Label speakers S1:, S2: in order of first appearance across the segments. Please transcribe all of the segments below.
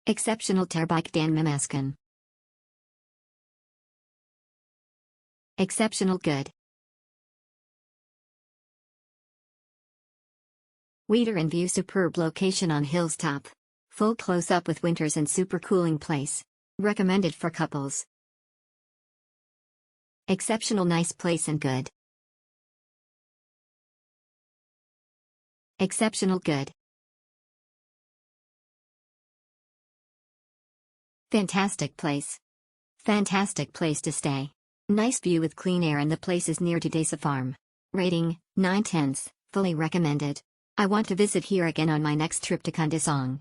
S1: Exceptional terbaik dan memaskan. Exceptional good. Weeder and view superb location on hill's top. Full close-up with winters and super cooling place. Recommended for couples. Exceptional nice place and good. Exceptional good. Fantastic place. Fantastic place to stay. Nice view with clean air and the place is near to Desa Farm. Rating, 9/10, fully recommended. I want to visit here again on my next trip to Kundasong.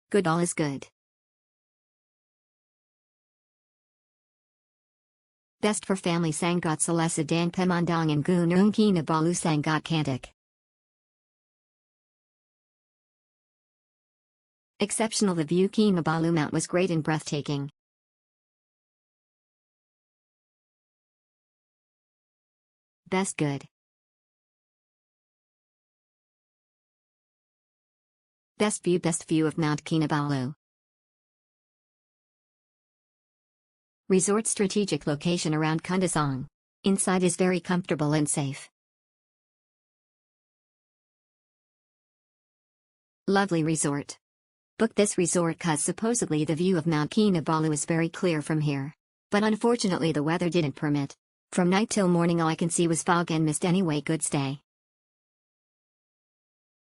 S1: Good, all is good. Best for family Sangat Salesa dan Pemandangan Gunung Kinabalu Sangat Cantik. Exceptional. The view Kinabalu Mount was great and breathtaking. Best good. Best view of Mount Kinabalu. Resort strategic location around Kundasong. Inside is very comfortable and safe. Lovely resort. Book this resort cause supposedly the view of Mount Kinabalu is very clear from here. But unfortunately the weather didn't permit. From night till morning all I can see was fog and mist. Anyway, good stay.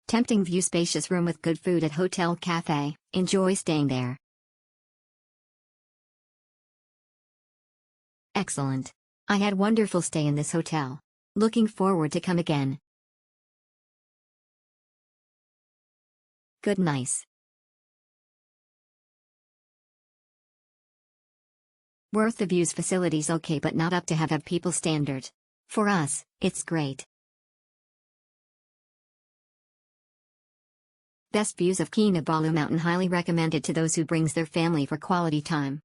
S1: Tempting view, spacious room with good food at Hotel Cafe. Enjoy staying there. Excellent. I had wonderful stay in this hotel. Looking forward to come again. Good, nice. Worth the views, facilities okay but not up to have people standard. For us, it's great. Best views of Kinabalu Mountain, highly recommended to those who brings their family for quality time.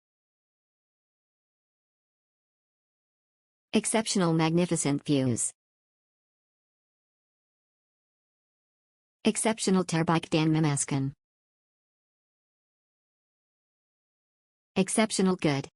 S1: Exceptional magnificent views. Exceptional terbaik dan memaskan. Exceptional good.